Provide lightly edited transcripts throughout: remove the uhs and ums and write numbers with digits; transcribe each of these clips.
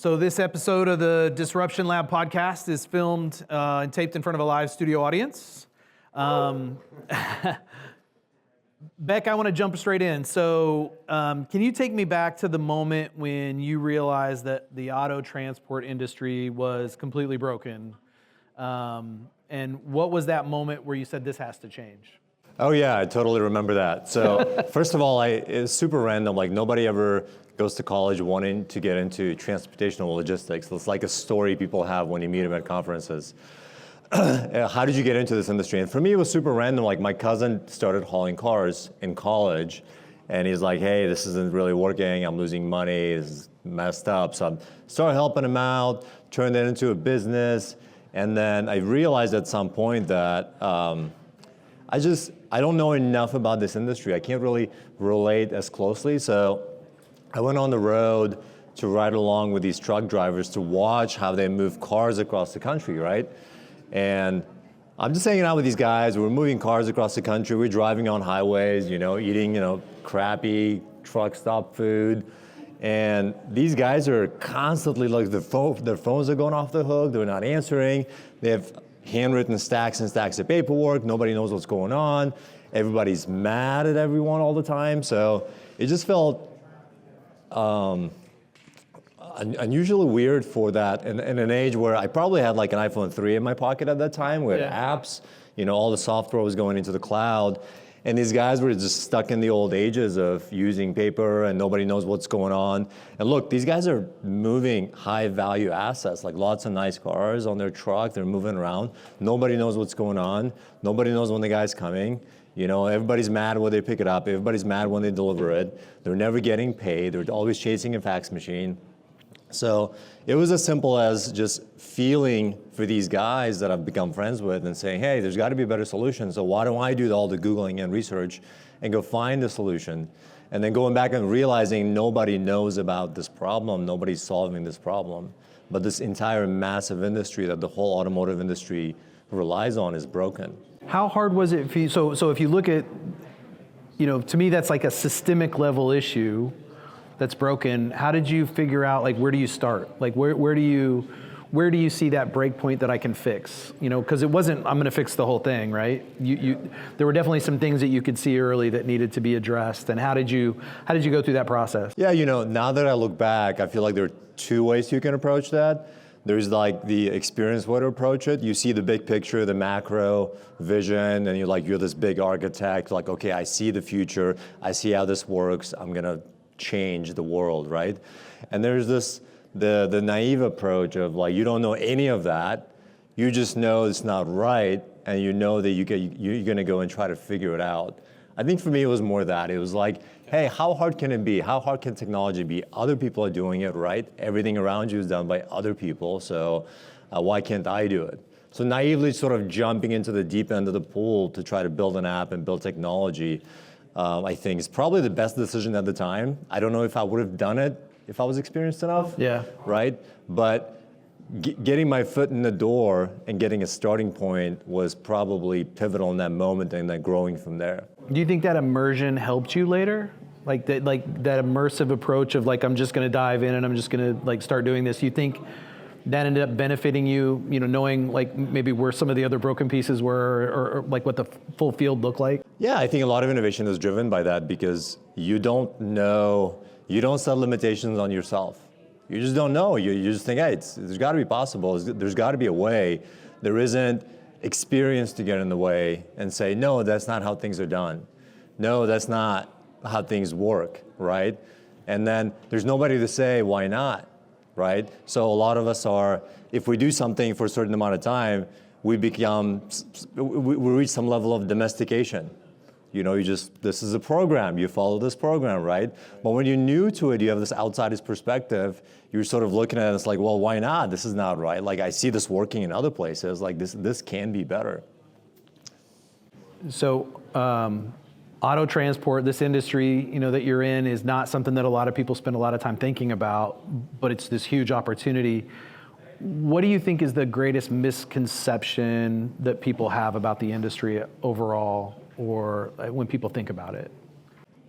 So this episode of the Disruption Lab podcast is filmed and taped in front of a live studio audience. Beck, I want to jump straight in. So can you take me back to the moment when you realized that the auto transport industry was completely broken? And what was that moment where you said this has to change? Oh yeah, I totally remember that. So first of all, it's super random. Like nobody ever goes to college wanting to get into transportation or logistics. It's like a story people have when you meet them at conferences. How did you get into this industry? And for me, it was super random. Like my cousin started hauling cars in college, and he's like, hey, this isn't really working. I'm losing money. This is messed up. So I started helping him out, turned it into a business. And then I realized at some point that I don't know enough about this industry. I can't really relate as closely. So I went on the road to ride along with these truck drivers to watch how they move cars across the country, right? And I'm just hanging out with these guys. We're moving cars across the country. We're driving on highways, eating, crappy truck stop food. And these guys are constantly like their phones are going off the hook. They're not answering. They have handwritten stacks and stacks of paperwork. Nobody knows what's going on. Everybody's mad at everyone all the time. So it just felt unusually weird for that in an age where I probably had like an iPhone 3 in my pocket at that time with apps, all the software was going into the cloud. And these guys were just stuck in the old ages of using paper and nobody knows what's going on. And look, these guys are moving high value assets, like lots of nice cars on their truck. They're moving around. Nobody knows what's going on. Nobody knows when the guy's coming. Everybody's mad when they pick it up. Everybody's mad when they deliver it. They're never getting paid. They're always chasing a fax machine. So it was as simple as just feeling for these guys that I've become friends with and saying, hey, there's got to be a better solution. So why don't I do all the Googling and research and go find the solution? And then going back and realizing nobody knows about this problem. Nobody's solving this problem. But this entire massive industry that the whole automotive industry relies on is broken. How hard was it for you? So if you look at, to me, that's like a systemic level issue that's broken. How did you figure out, like, where do you start? Like, where do you see that break point that I can fix? Because it wasn't, I'm going to fix the whole thing, right? There were definitely some things that you could see early that needed to be addressed. And how did you go through that process? Yeah, now that I look back, I feel like there are two ways you can approach that. There's like the experienced way to approach it. You see the big picture, the macro vision, and you're this big architect, like, okay, I see the future. I see how this works. I'm going to change the world, right? And there's the naive approach of like, you don't know any of that. You just know it's not right, and you know that you're going to go and try to figure it out. I think for me, it was more that. It was like, hey, how hard can it be? How hard can technology be? Other people are doing it, right? Everything around you is done by other people, so why can't I do it? So naively sort of jumping into the deep end of the pool to try to build an app and build technology, I think is probably the best decision at the time. I don't know if I would have done it if I was experienced enough, right? But getting my foot in the door and getting a starting point was probably pivotal in that moment, and then growing from there. Do you think that immersion helped you later? Like that immersive approach of like, I'm just going to dive in and I'm just going to like start doing this. You think that ended up benefiting you, knowing like maybe where some of the other broken pieces were, or like what the full field looked like? Yeah, I think a lot of innovation is driven by that because you don't set limitations on yourself. You just don't know. You just think, hey, there's got to be possible. There's got to be a way. There isn't experience to get in the way and say, no, that's not how things are done. No, that's not how things work, right? And then there's nobody to say, why not, right? So a lot of us are, if we do something for a certain amount of time, we reach some level of domestication. This is a program, you follow this program, right? But when you're new to it, you have this outsider's perspective, you're sort of looking at it, it's like, well, why not? This is not right. Like, I see this working in other places, like this can be better. So, auto transport, this industry, that you're in is not something that a lot of people spend a lot of time thinking about, but it's this huge opportunity. What do you think is the greatest misconception that people have about the industry overall, or when people think about it?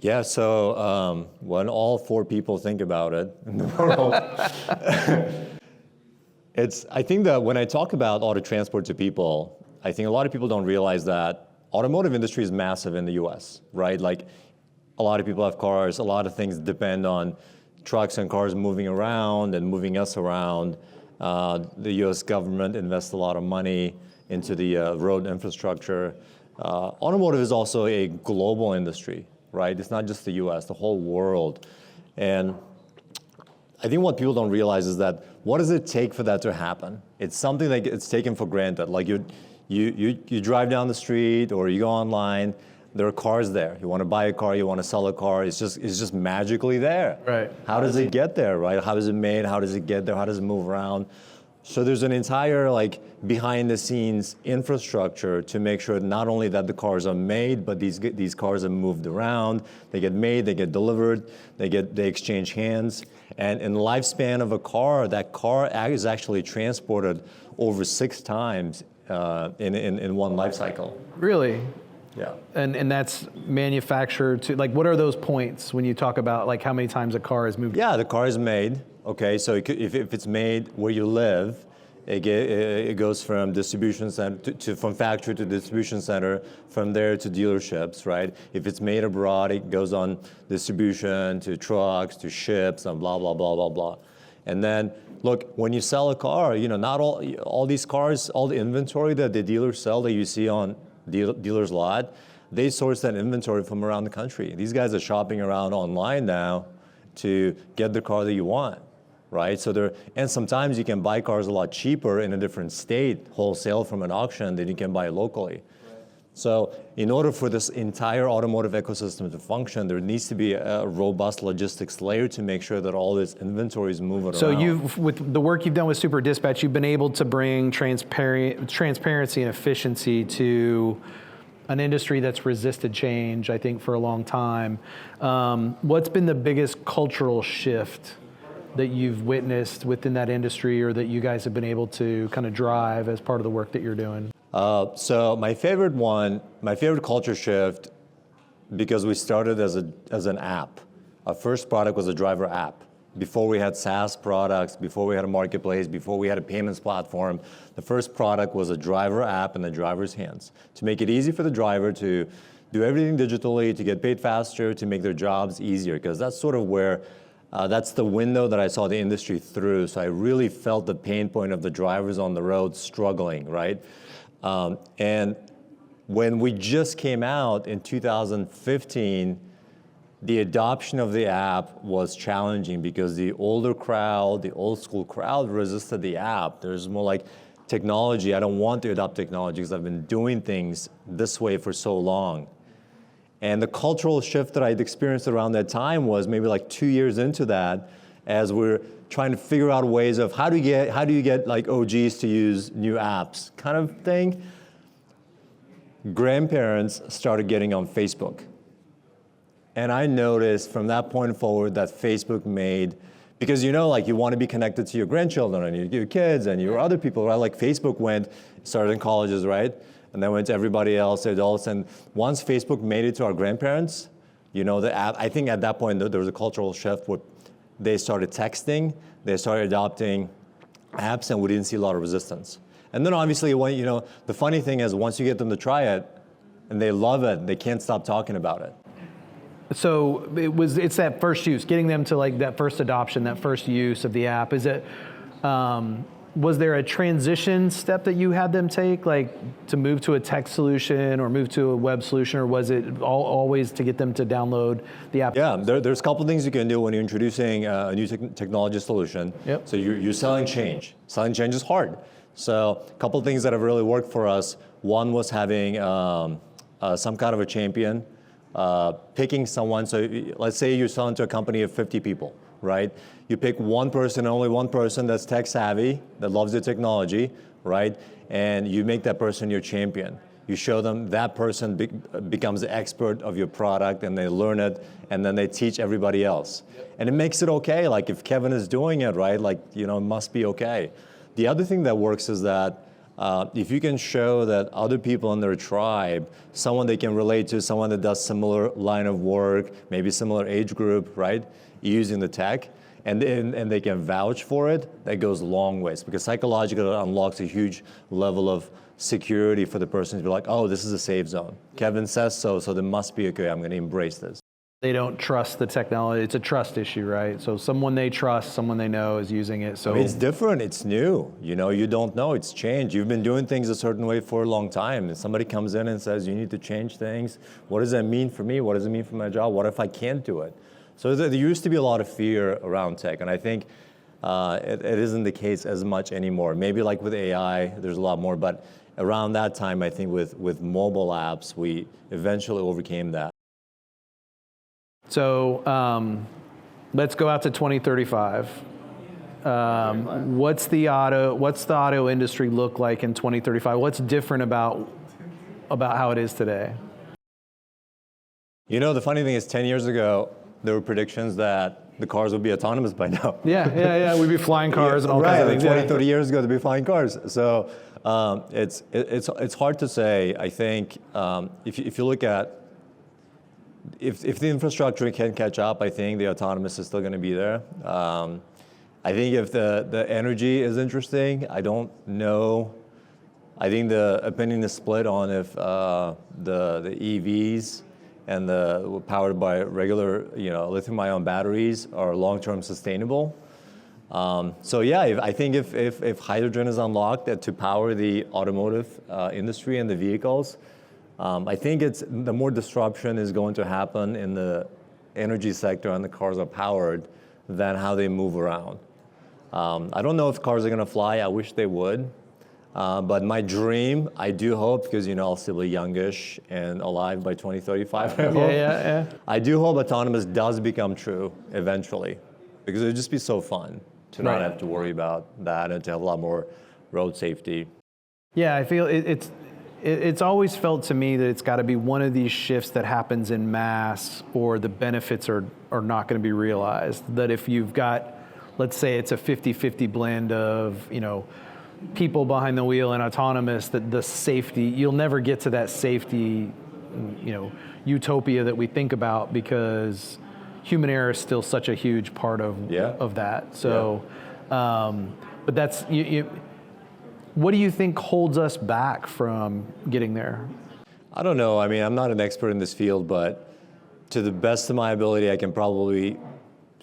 Yeah, so when all four people think about it in the world, I think that when I talk about auto transport to people, I think a lot of people don't realize that automotive industry is massive in the US, right? Like a lot of people have cars, a lot of things depend on trucks and cars moving around and moving us around. The US government invests a lot of money into the road infrastructure. Automotive is also a global industry, right? It's not just the US, the whole world. And I think what people don't realize is that what does it take for that to happen? It's something that it's taken for granted. Like you drive down the street or you go online, there are cars there. You want to buy a car, you want to sell a car, it's just magically there. Right. How does it get there, right? How is it made? How does it get there? How does it move around? So there's an entire like behind the scenes infrastructure to make sure not only that the cars are made, but these cars are moved around, they get made, they get delivered, they exchange hands. And in the lifespan of a car, that car is actually transported over 6 times in one life cycle. Really? Yeah. And that's manufactured to, like, what are those points when you talk about like how many times a car is moved? Yeah, the car is made. Okay, so if it's made where you live, it goes from distribution center from factory to distribution center, from there to dealerships, right? If it's made abroad, it goes on distribution to trucks, to ships, and blah, blah, blah, blah, blah. And then, look, when you sell a car, not all these cars, all the inventory that the dealers sell that you see on dealer's lot, they source that inventory from around the country. These guys are shopping around online now to get the car that you want. Right, and sometimes you can buy cars a lot cheaper in a different state, wholesale from an auction, than you can buy locally. Right. So in order for this entire automotive ecosystem to function, there needs to be a robust logistics layer to make sure that all this inventory is moving around. So with the work you've done with Super Dispatch, you've been able to bring transparency and efficiency to an industry that's resisted change, I think, for a long time. What's been the biggest cultural shift that you've witnessed within that industry, or that you guys have been able to kind of drive as part of the work that you're doing? So my favorite culture shift, because we started as an app. Our first product was a driver app. Before we had SaaS products, before we had a marketplace, before we had a payments platform, the first product was a driver app in the driver's hands to make it easy for the driver to do everything digitally, to get paid faster, to make their jobs easier, because that's sort of where that's the window that I saw the industry through. So I really felt the pain point of the drivers on the road struggling, right? And when we just came out in 2015, the adoption of the app was challenging because the older crowd, the old school crowd resisted the app. There's more like technology. I don't want to adopt technology because I've been doing things this way for so long. And the cultural shift that I'd experienced around that time was maybe like 2 years into that, as we're trying to figure out ways of how do you get like OGs to use new apps kind of thing. Grandparents started getting on Facebook. And I noticed from that point forward that Facebook made, because like you want to be connected to your grandchildren and your kids and your other people, right? Like Facebook started in colleges, right? And then went to everybody else, adults. And once Facebook made it to our grandparents, the app, I think at that point there was a cultural shift where they started texting, they started adopting apps, and we didn't see a lot of resistance. And then obviously, the funny thing is once you get them to try it and they love it, they can't stop talking about it. So it's that first use, getting them to like that first adoption, that first use of the app. Was there a transition step that you had them take, like to move to a text solution or move to a web solution, or was it always to get them to download the app? Yeah, there's a couple things you can do when you're introducing a new technology solution. Yep. So you're selling change. Selling change is hard. So a couple of things that have really worked for us. One was having some kind of a champion, picking someone. So let's say you're selling to a company of 50 people, right? You pick one person, only one person that's tech savvy, that loves the technology, right? And you make that person your champion. You show them that person becomes the expert of your product, and they learn it, and then they teach everybody else. Yep. And it makes it okay. Like if Kevin is doing it, right? Like, it must be okay. The other thing that works is that If you can show that other people in their tribe, someone they can relate to, someone that does similar line of work, maybe similar age group, right, using the tech, and they can vouch for it, that goes a long ways, because psychologically it unlocks a huge level of security for the person to be like, oh, this is a safe zone. Kevin says so, so there must be okay, I'm going to embrace this. They don't trust the technology. It's a trust issue, right? So someone they trust, someone they know is using it. So it's different. It's new. You know, you don't know. It's changed. You've been doing things a certain way for a long time. And somebody comes in and says, you need to change things. What does that mean for me? What does it mean for my job? What if I can't do it? So there used to be a lot of fear around tech. And I think it isn't the case as much anymore. Maybe like with AI, there's a lot more. But around that time, I think with mobile apps, we eventually overcame that. So let's go out to 2035. What's the auto industry look like in 2035? What's different about how it is today? You know, the funny thing is 10 years ago, there were predictions that the cars would be autonomous by now. Yeah. We'd be flying cars and all kinds of things. 20, 30 years ago, to be flying cars. So it's hard to say. I think if you look at, if the infrastructure can catch up, I think the autonomous is still going to be there. I think if the energy is interesting, I don't know. I think the opinion is split on if the EVs and the powered by regular, lithium-ion batteries are long-term sustainable. So yeah, I think if hydrogen is unlocked to power the automotive industry and the vehicles, I think the more disruption is going to happen in the energy sector and the cars are powered than how they move around. I don't know if cars are going to fly. I wish they would. But my dream, I do hope, because I'll still be youngish and alive by 2035. Yeah. I do hope autonomous does become true eventually, because it would just be so fun to not have to worry about that and to have a lot more road safety. Yeah, I feel it's always felt to me that it's got to be one of these shifts that happens in mass, or the benefits are not going to be realized. That if you've got, let's say it's a 50-50 blend of, people behind the wheel and autonomous, that the safety, you'll never get to that safety, utopia that we think about, because human error is still such a huge part of that. So, but that's, what do you think holds us back from getting there? I don't know. I mean, I'm not an expert in this field, but to the best of my ability, I can probably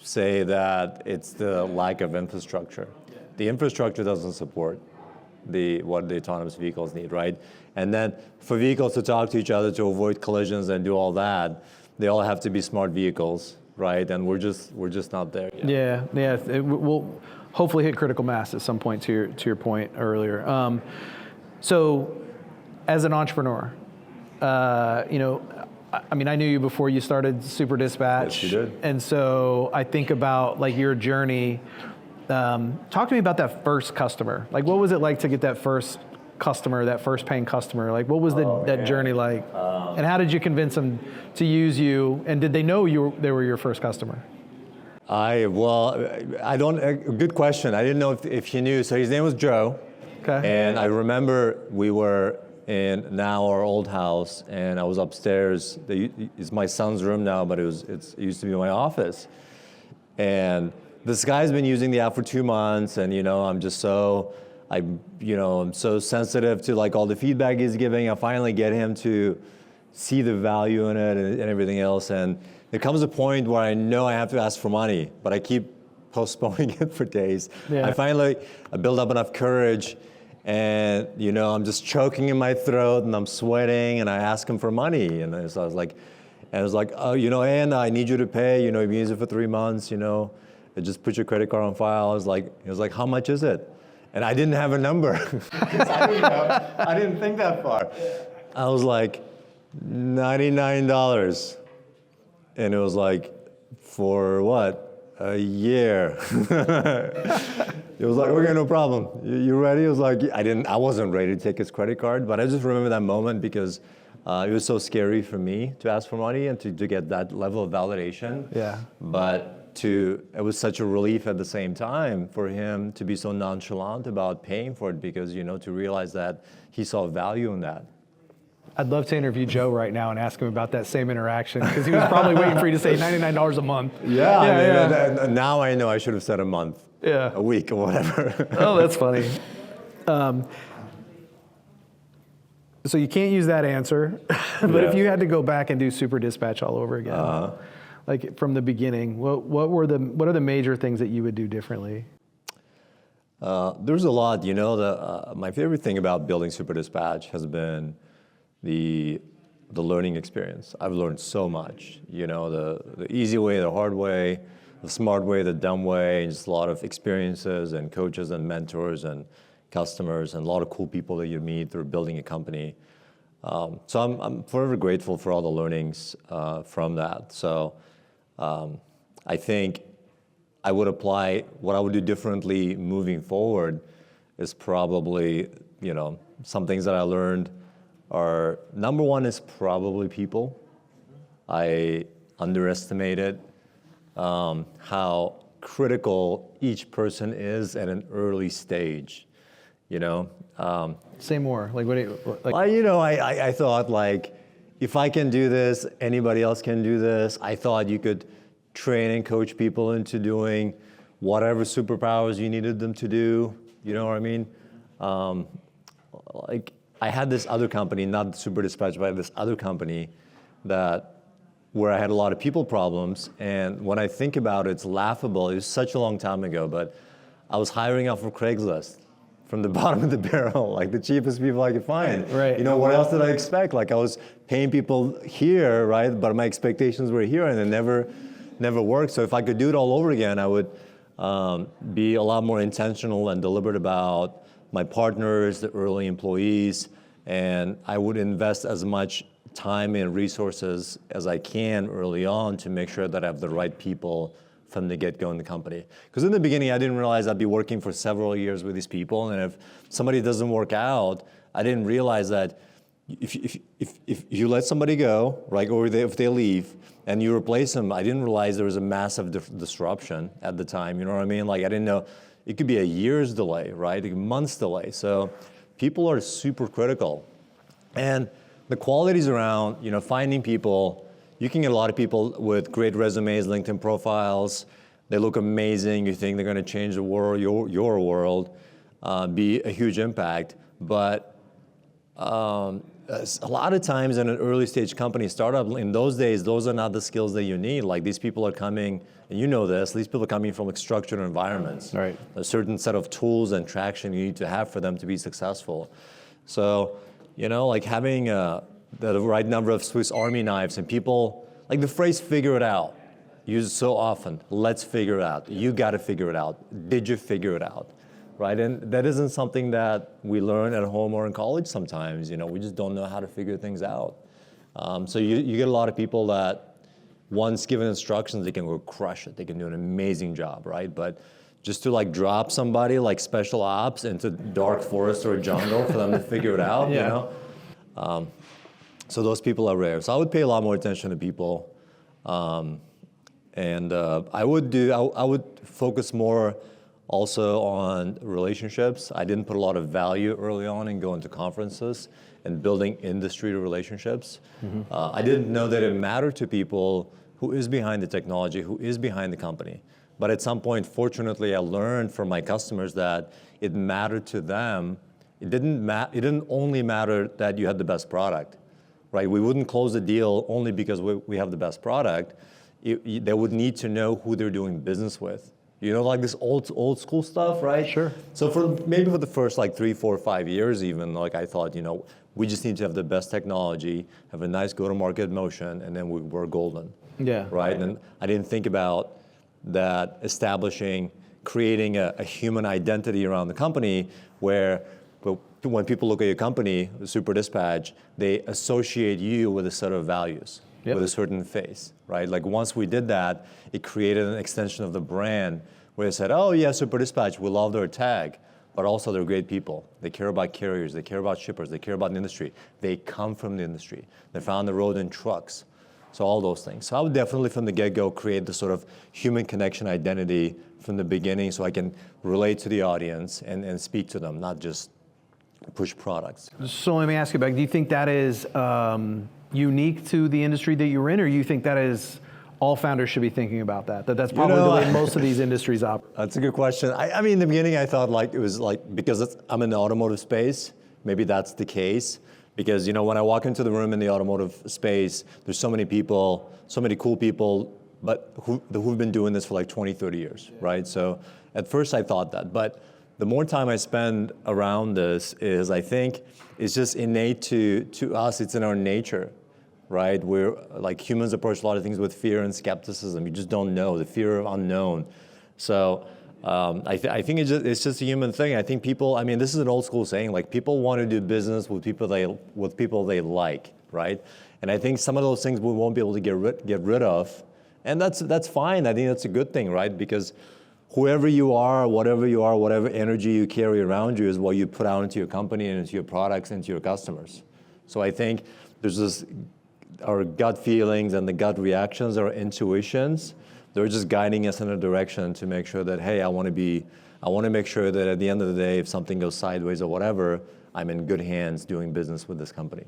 say that it's the lack of infrastructure. The infrastructure doesn't support what the autonomous vehicles need, right? And then for vehicles to talk to each other, to avoid collisions and do all that, they all have to be smart vehicles, right? And we're just not there yet. Yeah. We'll hopefully hit critical mass at some point, to your point earlier. So as an entrepreneur, I knew you before you started Super Dispatch. Yes, you did. And so I think about your journey. Talk to me about that first customer. What was it like to get that first customer, that first paying customer? What was that journey like? And how did you convince them to use you? And did they know they were your first customer? Good question. I didn't know if he knew. So his name was Joe. Okay. And I remember we were in now our old house, and I was upstairs. It's my son's room now, but it used to be my office. And this guy's been using the app for 2 months, and I'm just I'm so sensitive to all the feedback he's giving. I finally get him to see the value in it and everything else. And there comes a point where I know I have to ask for money, but I keep postponing it for days. Yeah. I build up enough courage, and I'm just choking in my throat and I'm sweating, and I ask him for money. And so I was like, oh, and I need you to pay. You've been using it for 3 months. Just put your credit card on file. He was like, how much is it? And I didn't have a number. I didn't think that far. I was like, $99. And it was like, for what? A year. It was like, okay, no problem. You ready? It was like, I wasn't ready to take his credit card, but I just remember that moment because it was so scary for me to ask for money and to get that level of validation. Yeah. But it was such a relief at the same time for him to be so nonchalant about paying for it because, to realize that he saw value in that. I'd love to interview Joe right now and ask him about that same interaction because he was probably waiting for you to say $99 a month. Yeah. Now I know I should have said a month, a week, or whatever. Oh, that's funny. So you can't use that answer, but if you had to go back and do Super Dispatch all over again, like from the beginning, what are the major things that you would do differently? There's a lot. My favorite thing about building Super Dispatch has been the learning experience. I've learned so much. The easy way, the hard way, the smart way, the dumb way, and just a lot of experiences and coaches and mentors and customers and a lot of cool people that you meet through building a company. So I'm forever grateful for all the learnings from that. So I think I would apply, what I would do differently moving forward is probably, some things that I learned are, number one is probably people. I underestimated how critical each person is at an early stage. Say more. Like what? I thought like, if I can do this, anybody else can do this. I thought you could train and coach people into doing whatever superpowers you needed them to do. You know what I mean? Like I had this other company, not Super Dispatch, but this other company where I had a lot of people problems. And when I think about it, it's laughable. It was such a long time ago, but I was hiring off of Craigslist from the bottom of the barrel, like the cheapest people I could find. Right. What else did I expect? Like I was paying people here, right? But my expectations were here and it never worked. So if I could do it all over again, I would be a lot more intentional and deliberate about my partners, the early employees, and I would invest as much time and resources as I can early on to make sure that I have the right people from the get-go in the company. Because in the beginning, I didn't realize I'd be working for several years with these people, and if somebody doesn't work out, I didn't realize that if you let somebody go, right, or if they leave, and you replace them, I didn't realize there was a massive disruption at the time, you know what I mean? Like I didn't know, it could be a year's delay, right, a month's delay. So people are super critical. And the qualities around, finding people, you can get a lot of people with great resumes, LinkedIn profiles. They look amazing. You think they're going to change the world, your world, be a huge impact. But a lot of times in an early stage company startup, in those days, those are not the skills that you need. Like these people are coming, and you know this, these people are coming from like structured environments. Right. A certain set of tools and traction you need to have for them to be successful. So, like having the right number of Swiss Army knives, and people, like the phrase figure it out, used so often. Let's figure it out. You got to figure it out. Did you figure it out? Right, and that isn't something that we learn at home or in college sometimes. We just don't know how to figure things out. So you get a lot of people that once given instructions, they can go crush it. They can do an amazing job, right? But just to like drop somebody like special ops into dark forest or jungle for them to figure it out, so those people are rare. So I would pay a lot more attention to people, and I would focus more also on relationships. I didn't put a lot of value early on in going to conferences and building industry relationships. I didn't know that it mattered to people who is behind the technology, who is behind the company. But at some point, fortunately, I learned from my customers that it mattered to them. It didn't only matter that you had the best product, right? We wouldn't close the deal only because we have the best product. They would need to know who they're doing business with. Like this old school stuff, right? Sure. So for the first like 3, 4, 5 years even, like I thought, we just need to have the best technology, have a nice go-to-market motion, and then we're golden. Yeah. Right? And I didn't think about that creating a human identity around the company where when people look at your company, Super Dispatch, they associate you with a set of values. With a certain face, right? Like once we did that, it created an extension of the brand where they said, oh yeah, Super Dispatch, we love their tag, but also they're great people. They care about carriers, they care about shippers, they care about the industry. They come from the industry. They found the road in trucks. So all those things. So I would definitely from the get-go create the sort of human connection identity from the beginning so I can relate to the audience and speak to them, not just push products. So let me ask you back, do you think that is unique to the industry that you're in, or you think that is all founders should be thinking about that? That's probably the way most of these industries operate. That's a good question. I mean, in the beginning, I thought like it was like, because I'm in the automotive space, maybe that's the case. Because, when I walk into the room in the automotive space, there's so many people, so many cool people, but who've been doing this for like 20, 30 years, right? So at first I thought that, but the more time I spend around this is, I think, it's just innate to us, it's in our nature, right? We're like humans approach a lot of things with fear and skepticism. You just don't know, the fear of unknown. So I think it's just a human thing. I think people, I mean, this is an old school saying, like people want to do business with people they like, right? And I think some of those things we won't be able to get rid of, and that's fine. I think that's a good thing, right? Because whoever you are, whatever energy you carry around you is what you put out into your company and into your products, into your customers. So I think there's this, our gut feelings and the gut reactions, our intuitions, they're just guiding us in a direction to make sure that, hey, I want to make sure that at the end of the day, if something goes sideways or whatever, I'm in good hands doing business with this company.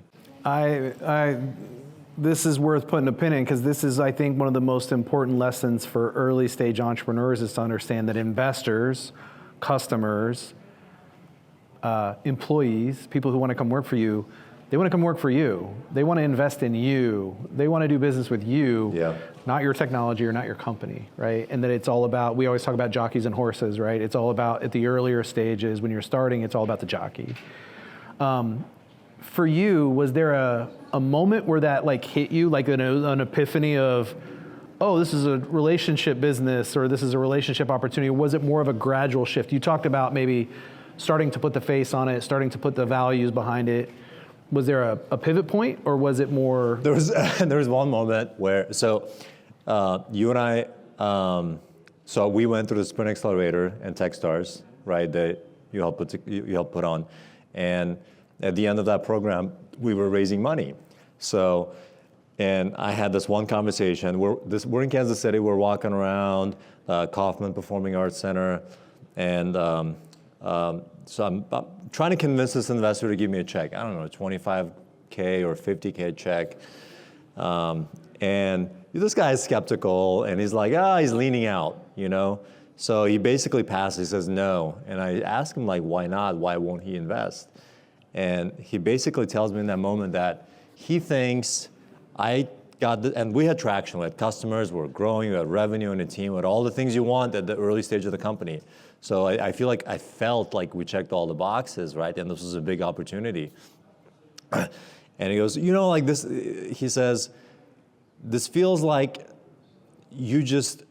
This is worth putting a pin in, because this is, I think, one of the most important lessons for early stage entrepreneurs is to understand that investors, customers, employees, people who want to come work for you, they want to come work for you. They want to invest in you. They want to do business with you, not your technology or not your company, right? And that it's all about, we always talk about jockeys and horses, right? It's all about, at the earlier stages, when you're starting, it's all about the jockey. For you, was there a moment where that like hit you, like an epiphany of, oh, this is a relationship business, or this is a relationship opportunity? Or was it more of a gradual shift? You talked about maybe starting to put the face on it, starting to put the values behind it. Was there a pivot point, or was it more? There was one moment where, you and I, so we went through the Sprint Accelerator and Techstars, right? That you helped put on, and at the end of that program, we were raising money. So, and I had this one conversation. We're in Kansas City. We're walking around Kaufman Performing Arts Center, and so I'm trying to convince this investor to give me a check. I don't know, $25K or $50K check. And this guy is skeptical, and he's like, he's leaning out, So he basically passes, he says no. And I ask him, like, why not? Why won't he invest? And he basically tells me in that moment that he thinks I got and we had traction, we had customers, we were growing, we had revenue in the team, we had all the things you want at the early stage of the company. So I felt like we checked all the boxes, right? And this was a big opportunity. And he goes, like this, he says, this feels like you just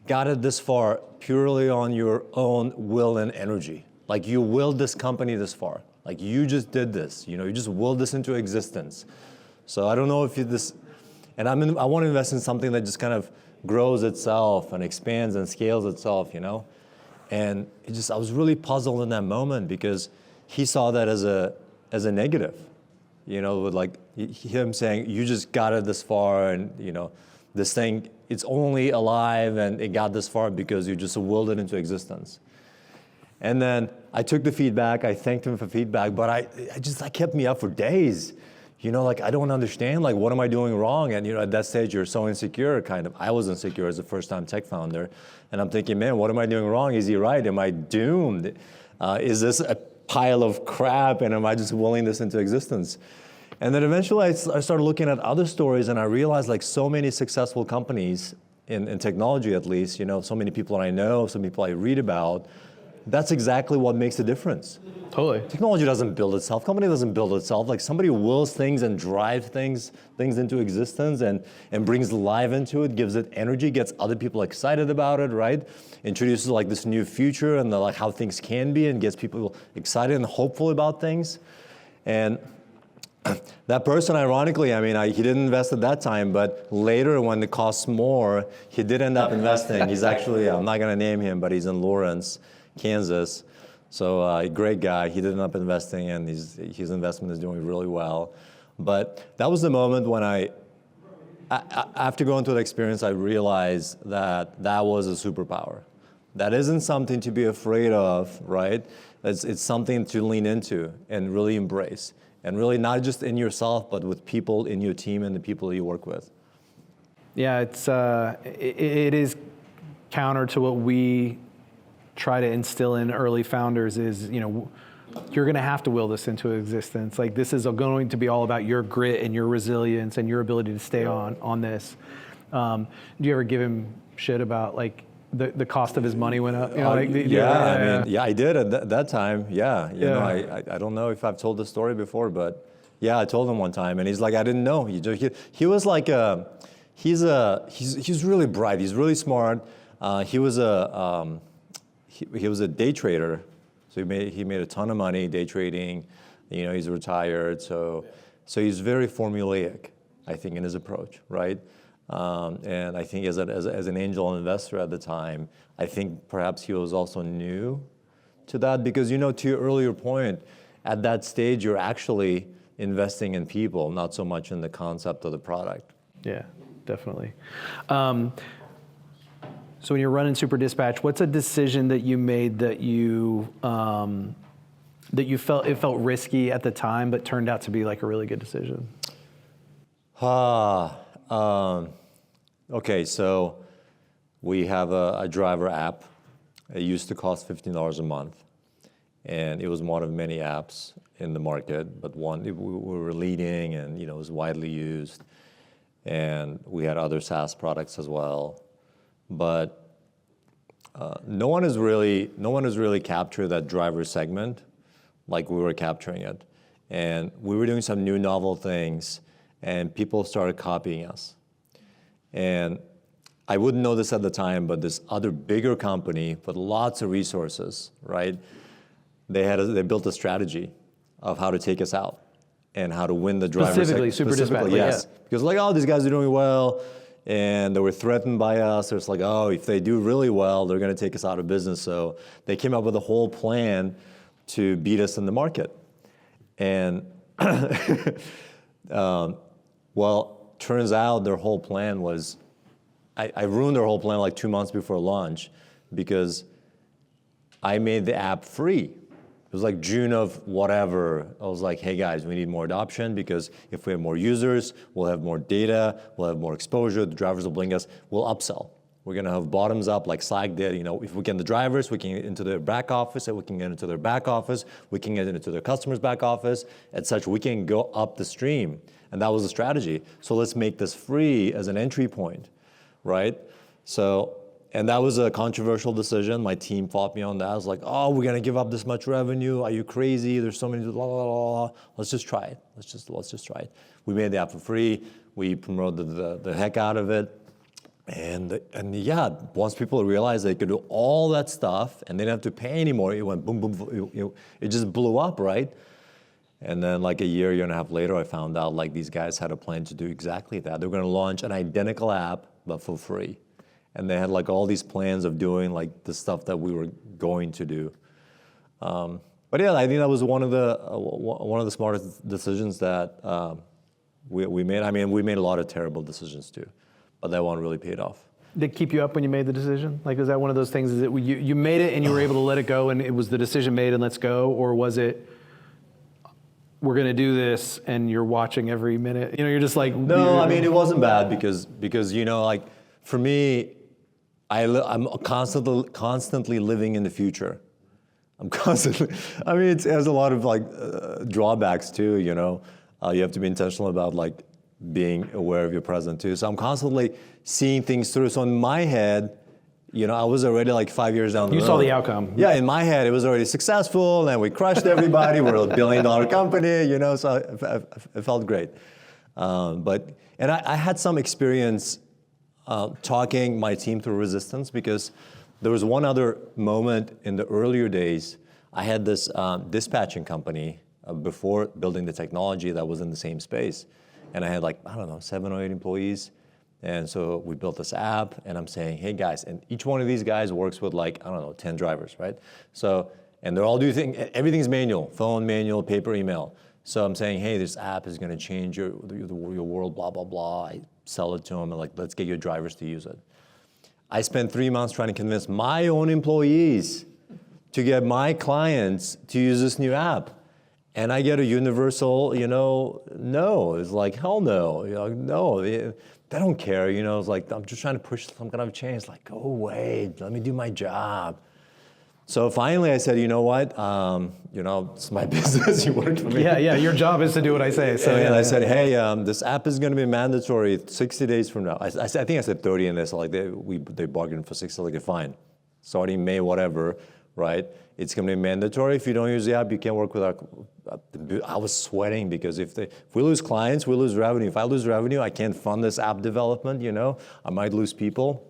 got it this far purely on your own will and energy. Like you willed this company this far. Like you just did this, you just willed this into existence. So I don't know if and I want to invest in something that just kind of grows itself and expands and scales itself, And I was really puzzled in that moment because he saw that as a negative, with like him saying, you just got it this far, and this thing, it's only alive and it got this far because you just willed it into existence. And then I took the feedback, I thanked him for feedback, but that kept me up for days. Like I don't understand, like what am I doing wrong? And at that stage you're so insecure, kind of. I was insecure as a first-time tech founder. And I'm thinking, man, what am I doing wrong? Is he right? Am I doomed? Is this a pile of crap, and am I just willing this into existence? And then eventually I started looking at other stories, and I realized like so many successful companies, in technology at least, so many people I know, some people I read about, that's exactly what makes a difference. Totally. Technology doesn't build itself. Company doesn't build itself. Like somebody wills things and drives things into existence and brings life into it, gives it energy, gets other people excited about it, right? Introduces like this new future and like how things can be, and gets people excited and hopeful about things. And that person, ironically, he didn't invest at that time, but later when it costs more, he did end up investing. He's actually, I'm not going to name him, but he's in Lawrence, Kansas. So a great guy. He did end up investing, and his investment is doing really well. But that was the moment when I After going through the experience, I realized that that was a superpower. That isn't something to be afraid of, right? It's something to lean into and really embrace. And really not just in yourself, but with people in your team and the people you work with. Yeah, it is counter to what we try to instill in early founders is, you're going to have to will this into existence. Like, this is going to be all about your grit and your resilience and your ability to stay on this. Do you ever give him shit about like the cost of his money went up? I did at that time. Yeah, I don't know if I've told the story before, but yeah, I told him one time, and he's like, I didn't know. He was like he's really bright. He's really smart. He was a day trader. So he made a ton of money day trading. He's retired. So he's very formulaic, I think, in his approach, right? And I think as an angel investor at the time, I think perhaps he was also new to that because, to your earlier point, at that stage, you're actually investing in people, not so much in the concept of the product. Yeah, definitely. So when you're running Super Dispatch, what's a decision that you made that you felt risky at the time, but turned out to be like a really good decision? Okay, so we have a driver app. It used to cost $15 a month, and it was one of many apps in the market, but one we were leading, and it was widely used, and we had other SaaS products as well. But no one has really captured that driver segment like we were capturing it. And we were doing some new novel things, and people started copying us. And I wouldn't know this at the time, but this other bigger company with lots of resources, right? They built a strategy of how to take us out and how to win the driver Specifically, Super Dispatch. Yes, yeah. Because these guys are doing well. And they were threatened by us. It's like, if they do really well, they're going to take us out of business. So they came up with a whole plan to beat us in the market. And turns out their whole plan was, I ruined their whole plan like 2 months before launch because I made the app free. It was like June of whatever. I was like, hey guys, we need more adoption because if we have more users, we'll have more data, we'll have more exposure, the drivers will blink us, we'll upsell. We're gonna have bottoms up like Slack did. If we get the drivers, we can get into their back office, and we can get into their back office, we can get into their customer's back office, and such. We can go up the stream. And that was the strategy. So let's make this free as an entry point, right? And that was a controversial decision. My team fought me on that. I was like, we're gonna give up this much revenue. Are you crazy? There's so many, blah, blah, blah. Let's just try it. Let's just try it. We made the app for free. We promoted the heck out of it. And once people realized they could do all that stuff and they didn't have to pay anymore, it went boom, boom, boom. It just blew up, right? And then like a year and a half later, I found out like these guys had a plan to do exactly that. They were gonna launch an identical app, but for free. And they had like all these plans of doing like the stuff that we were going to do. But yeah, I think that was one of the smartest decisions that we made. I mean, we made a lot of terrible decisions too, but that one really paid off. Did it keep you up when you made the decision? Like, was that one of those things? Is it you made it and you were able to let it go, and it was the decision made and let's go, or was it? We're gonna do this, and you're watching every minute. You're just like. No, I mean it wasn't bad because like for me. I'm constantly living in the future. It has a lot of like drawbacks too, you have to be intentional about like being aware of your present too. So I'm constantly seeing things through. So in my head, I was already like 5 years down the road. You saw the outcome. Yeah, in my head, it was already successful and we crushed everybody. We're a $1 billion company, so it felt great. But I had some experience talking my team through resistance because there was one other moment in the earlier days. I had this dispatching company before building the technology that was in the same space. And I had 7 or 8 employees. And so we built this app and I'm saying, hey guys, and each one of these guys works with 10 drivers, right? So, and they're all doing things, everything's manual, phone, manual, paper, email. So I'm saying, hey, this app is gonna change your world, blah, blah, blah. I sell it to them and like, let's get your drivers to use it. I spent 3 months trying to convince my own employees to get my clients to use this new app. And I get a universal, no. It's like, hell no. No, they don't care. It's like, I'm just trying to push some kind of change. Like, go away, let me do my job. So finally I said, you know what? It's my business, you work for me. Yeah, your job is to do what I say. So and I said, hey, this app is going to be mandatory 60 days from now. I think I said 30 in this, like they bargained for 60, like fine. Starting May, whatever, right? It's going to be mandatory. If you don't use the app, you can't work with our. I was sweating because if we lose clients, we lose revenue. If I lose revenue, I can't fund this app development. I might lose people.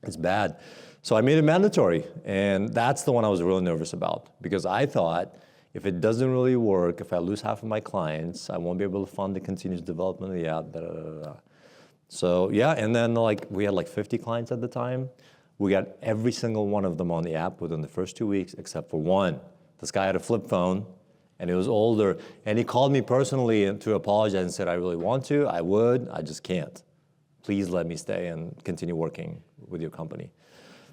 It's bad. So I made it mandatory, and that's the one I was really nervous about because I thought if it doesn't really work, if I lose half of my clients, I won't be able to fund the continuous development of the app. So yeah, and then we had 50 clients at the time. We got every single one of them on the app within the first 2 weeks, except for one. This guy had a flip phone, and he was older, and he called me personally to apologize and said, I really want to, I would, I just can't. Please let me stay and continue working with your company.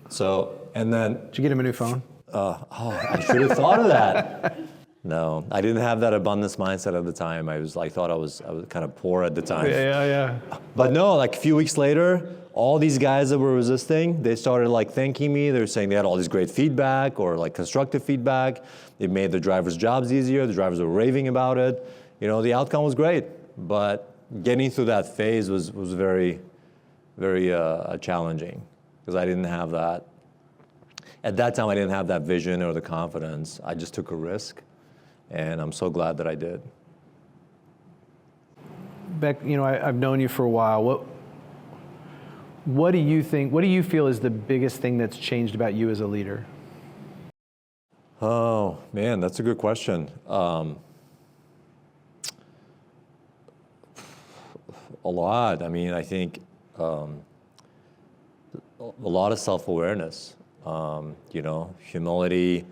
So, and then... Did you get him a new phone? I should have thought of that. No, I didn't have that abundance mindset at the time. I thought I was kind of poor at the time. Yeah. But no, a few weeks later, all these guys that were resisting, they started thanking me. They were saying they had all this great feedback or constructive feedback. It made the drivers' jobs easier. The drivers were raving about it. The outcome was great. But getting through that phase was very, very challenging because I didn't have that. At that time, I didn't have that vision or the confidence. I just took a risk. And I'm so glad that I did. Beck, I've known you for a while. What do you feel is the biggest thing that's changed about you as a leader? Oh, man, that's a good question. A lot. I think a lot of self-awareness, humility,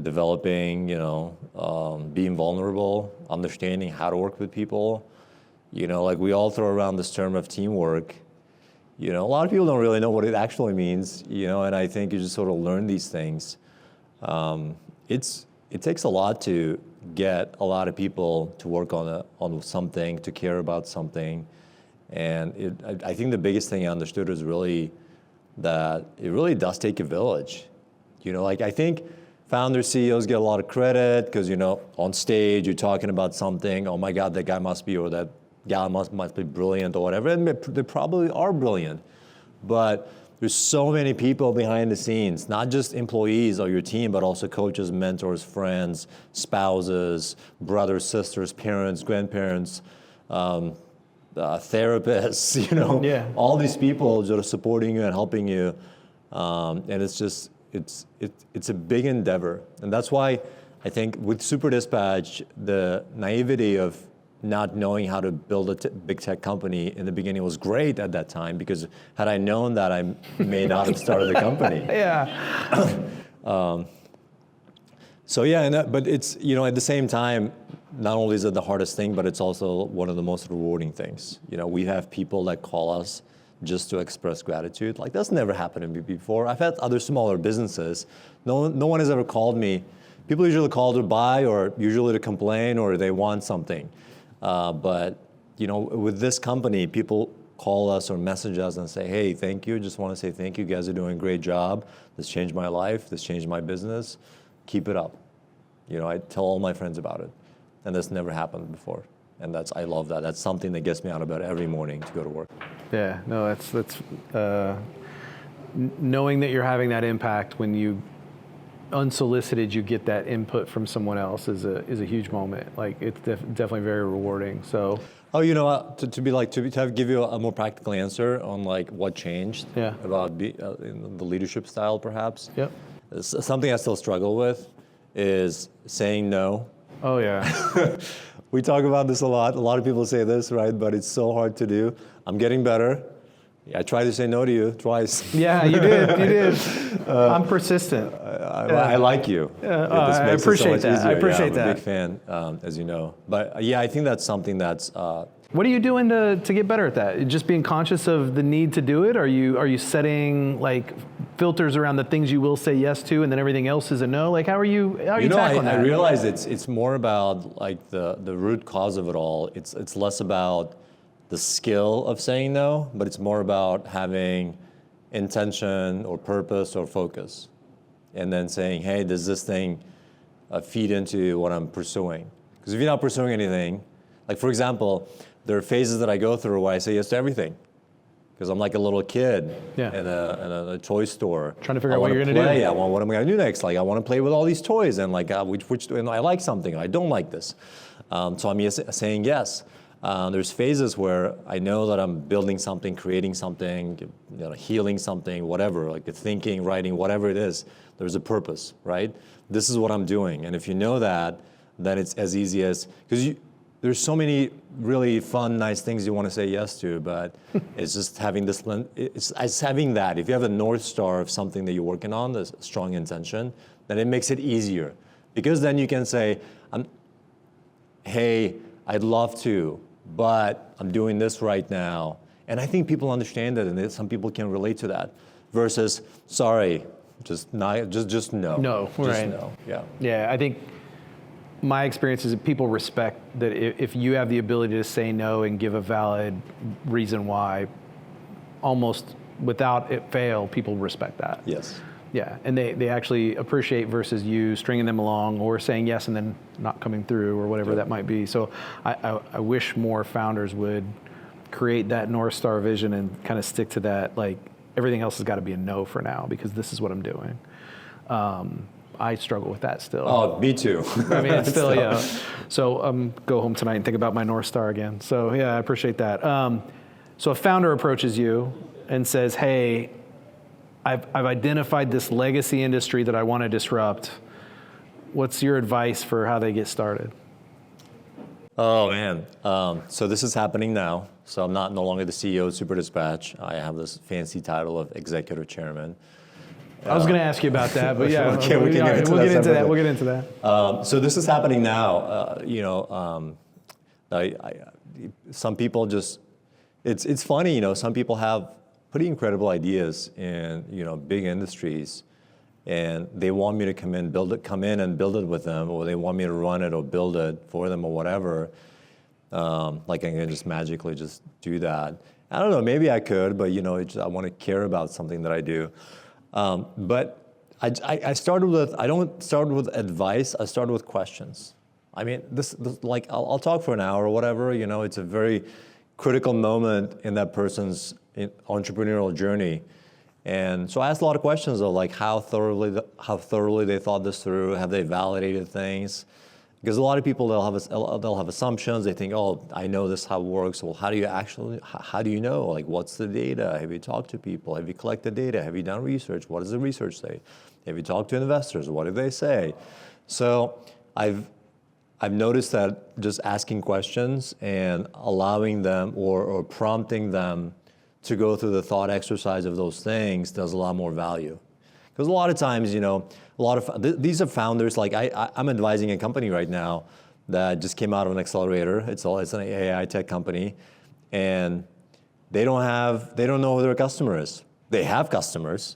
developing, being vulnerable, understanding how to work with people. We all throw around this term of teamwork. A lot of people don't really know what it actually means, and I think you just sort of learn these things. It takes a lot to get a lot of people to work on something, to care about something. And I think the biggest thing I understood is really that it really does take a village. I think founders, CEOs get a lot of credit because, on stage you're talking about something, oh my God, that guy must be, or that gal must be brilliant or whatever, and they probably are brilliant. But there's so many people behind the scenes, not just employees or your team, but also coaches, mentors, friends, spouses, brothers, sisters, parents, grandparents, therapists, all these people that are supporting you and helping you. And it's just, it's a big endeavor. And that's why I think with Super Dispatch, the naivety of not knowing how to build a big tech company in the beginning was great at that time, because had I known that, I may not have started the company. But it's, at the same time, not only is it the hardest thing, but it's also one of the most rewarding things. We have people that call us just to express gratitude. That's never happened to me before. I've had other smaller businesses. No one has ever called me. People usually call to buy, or usually to complain, or they want something. But with this company, people call us or message us and say, hey, thank you. Just want to say thank you. You guys are doing a great job. This changed my life. This changed my business. Keep it up. I tell all my friends about it. And this never happened before. And I love that. That's something that gets me out of bed every morning to go to work. Yeah, no, that's knowing that you're having that impact when you unsolicited, you get that input from someone else is a huge moment. It's definitely very rewarding. So. Oh, to give you a more practical answer on what changed about in the leadership style, perhaps. Yep. Something I still struggle with is saying no. Oh yeah. We talk about this a lot. A lot of people say this, right? But it's so hard to do. I'm getting better. I tried to say no to you twice. Yeah, you did. I'm persistent. I like you. This I makes appreciate it so much that. easier. I appreciate I'm that. a big fan, as you know. But yeah, I think that's something that's. What are you doing to get better at that? Just being conscious of the need to do it? Are you setting like filters around the things you will say yes to, and then everything else is a no? Like how are you tackling that? I realize it's more about like the root cause of it all. It's less about the skill of saying no, but it's more about having intention or purpose or focus, and then saying, hey, does this thing feed into what I'm pursuing? Because if you're not pursuing anything, like for example, there are phases that I go through where I say yes to everything. Because I'm like a little kid in a toy store. Trying to figure out what you're going to do. Yeah, well, what am I going to do next? Like, I want to play with all these toys, and like, and I like something, I don't like this. So I'm saying yes. There's phases where I know that I'm building something, creating something, healing something, whatever, like thinking, writing, whatever it is. There's a purpose, right? This is what I'm doing, and if you know that, then it's as easy as because there's so many really fun, nice things you want to say yes to, but it's just having discipline. It's having that. If you have a North Star of something that you're working on, there's a strong intention, then it makes it easier. Because then you can say, hey, I'd love to, but I'm doing this right now. And I think people understand that, and some people can relate to that. Versus, sorry, just no. No, just right. no, yeah. Yeah, I think my experience is that people respect that if you have the ability to say no and give a valid reason why, almost without it fail, people respect that. Yes. Yeah, and they actually appreciate versus you stringing them along or saying yes and then not coming through or whatever that might be. So I wish more founders would create that North Star vision and kind of stick to that, like everything else has got to be a no for now because this is what I'm doing. I struggle with that still. Oh, me too. I mean, it's still, yeah. So go home tonight and think about my North Star again. So yeah, I appreciate that. So a founder approaches you and says, hey, I've identified this legacy industry that I want to disrupt. What's your advice for how they get started? Oh man, so this is happening now. So I'm no longer the CEO of Super Dispatch. I have this fancy title of executive chairman. I was going to ask you about that, but yeah, okay, we'll get into that. We'll get into that. So this is happening now. Some people just, it's funny, some people have pretty incredible ideas in big industries, and they want me to come in and build it with them, or they want me to run it or build it for them or whatever. Like I can just magically just do that. I don't know, maybe I could, but I want to care about something that I do. But I started with, I don't start with advice, I started with questions. I mean, this like, I'll talk for an hour or whatever, it's a very critical moment in that person's entrepreneurial journey. And so I asked a lot of questions of like how thoroughly they thought this through, have they validated things? Because a lot of people, they'll have assumptions. They think, oh, I know this how it works. Well, how do you know? Like, what's the data? Have you talked to people? Have you collected data? Have you done research? What does the research say? Have you talked to investors? What do they say? So I've noticed that just asking questions and allowing them or prompting them to go through the thought exercise of those things does a lot more value. Because a lot of times, these are founders, like I'm advising a company right now that just came out of an accelerator. It's an AI tech company, and they don't know who their customer is. They have customers.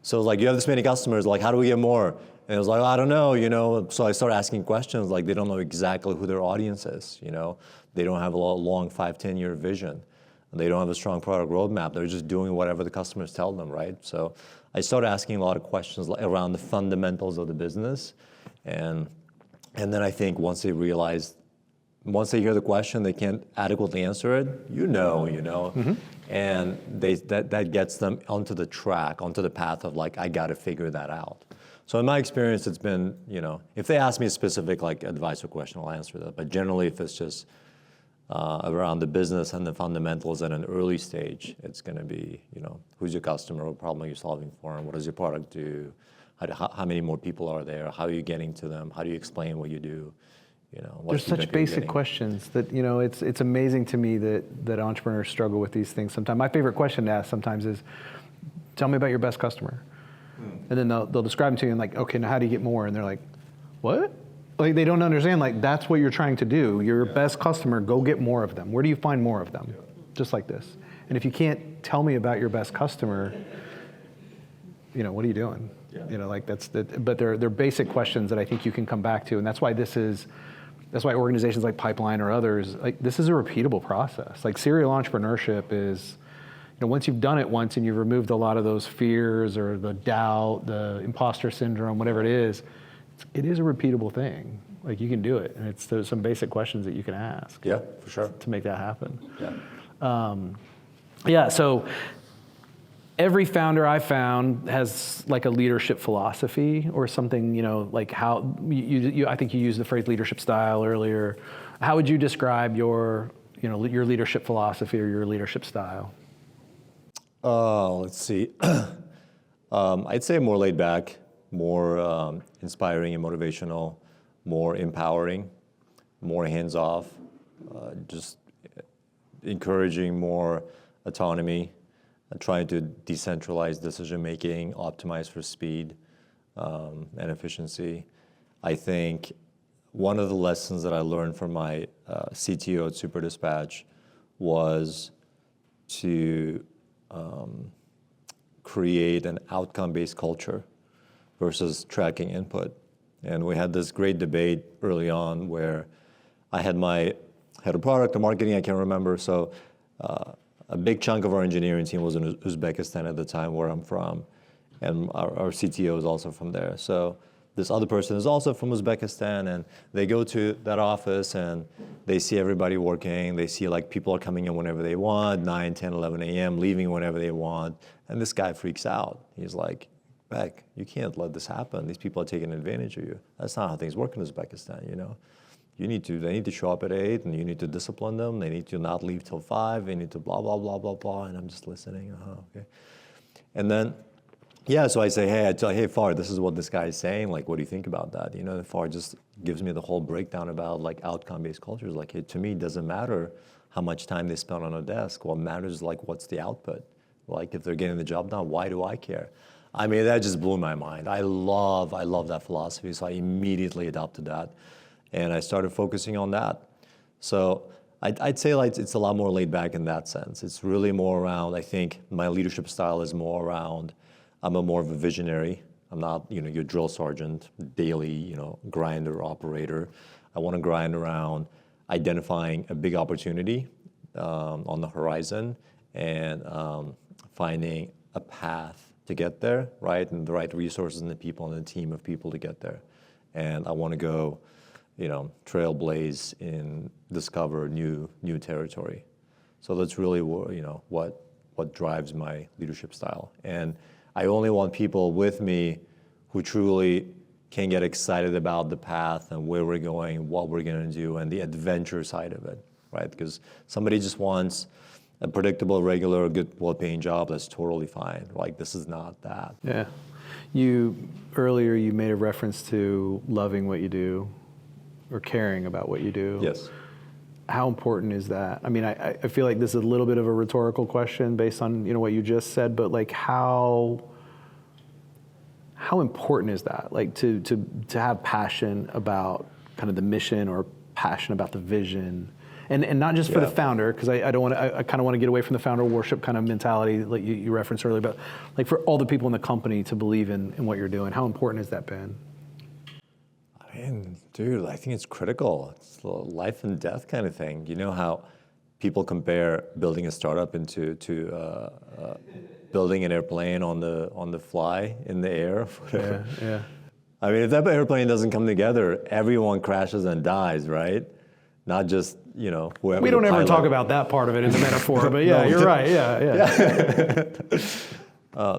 So it's like, you have this many customers, like how do we get more? And it was like, I don't know, so I started asking questions, like they don't know exactly who their audience is, They don't have a long 5-10 year vision. They don't have a strong product roadmap. They're just doing whatever the customers tell them, right? So I started asking a lot of questions around the fundamentals of the business. And then I think once they hear the question, they can't adequately answer it, Mm-hmm. And that gets them onto the track, onto the path of like, I got to figure that out. So in my experience, it's been, if they ask me a specific like advice or question, I'll answer that. But generally, if it's just around the business and the fundamentals at an early stage, it's going to be, who's your customer, what problem are you solving for them, what does your product do, how many more people are there, how are you getting to them, how do you explain what you do, There's such basic questions that, it's amazing to me that entrepreneurs struggle with these things sometimes. My favorite question to ask sometimes is, tell me about your best customer. And then they'll describe them to you and like, okay, now how do you get more? And they're like, what? Like they don't understand, like that's what you're trying to do. Your best customer, go get more of them. Where do you find more of them? Just like this. And if you can't tell me about your best customer, what are you doing? Like but they're basic questions that I think you can come back to. And that's why organizations like Pipeline or others, like this is a repeatable process. Like serial entrepreneurship is, once you've done it once and you've removed a lot of those fears or the doubt, the imposter syndrome, whatever it is a repeatable thing. Like you can do it. And there's some basic questions that you can ask. Yeah, for sure. To make that happen. Yeah. So every founder I found has like a leadership philosophy or something, like how I think you used the phrase leadership style earlier. How would you describe your leadership philosophy or your leadership style? Let's see. I'd say more laid back, more inspiring and motivational, more empowering, more hands-off, just encouraging more autonomy, trying to decentralize decision-making, optimize for speed and efficiency. I think one of the lessons that I learned from my CTO at Super Dispatch was to create an outcome-based culture versus tracking input. And we had this great debate early on where I had my head of product or marketing, I can't remember. So a big chunk of our engineering team was in Uzbekistan at the time, where I'm from. And our CTO is also from there. So this other person is also from Uzbekistan, and they go to that office and they see everybody working. They see like people are coming in whenever they want, 9, 10, 11 a.m., leaving whenever they want. And this guy freaks out. He's like, Beck, you can't let this happen. These people are taking advantage of you. That's not how things work in Uzbekistan, They need to show up at 8, and you need to discipline them. They need to not leave till 5. They need to blah, blah, blah, blah, blah. And I'm just listening. Okay. And then, so I say, hey, Far, this is what this guy is saying. Like, what do you think about that? Far just gives me the whole breakdown about like outcome-based cultures. Like, to me, it doesn't matter how much time they spend on a desk. What matters is like, what's the output? Like, if they're getting the job done, why do I care? I mean, that just blew my mind. I love that philosophy. So I immediately adopted that. And I started focusing on that. So I'd say like it's a lot more laid back in that sense. It's really more around, I think my leadership style is more around, I'm more of a visionary. I'm not, your drill sergeant, daily, grinder, operator. I want to grind around identifying a big opportunity on the horizon and finding a path to get there, right? And the right resources and the people and the team of people to get there. And I want to go, trailblaze and discover new territory. So that's really what drives my leadership style. And I only want people with me who truly can get excited about the path and where we're going, what we're going to do, and the adventure side of it, right? Because somebody just wants a predictable, regular, good, well-paying job, that's totally fine. Like, this is not that. Yeah. Earlier you made a reference to loving what you do or caring about what you do. Yes. How important is that? I mean, I feel like this is a little bit of a rhetorical question based on, what you just said, but like how important is that? Like to have passion about kind of the mission or passion about the vision? And not just for the founder, because I kind of want to get away from the founder worship kind of mentality like you referenced earlier, but like for all the people in the company to believe in what you're doing. How important has that been? I mean, dude, I think it's critical. It's a life and death kind of thing. You know how people compare building a startup to building an airplane on the fly in the air? Yeah. I mean, if that airplane doesn't come together, everyone crashes and dies, right? Not just, whoever. We don't ever talk about that part of it in the metaphor, but yeah, you're right. Yeah.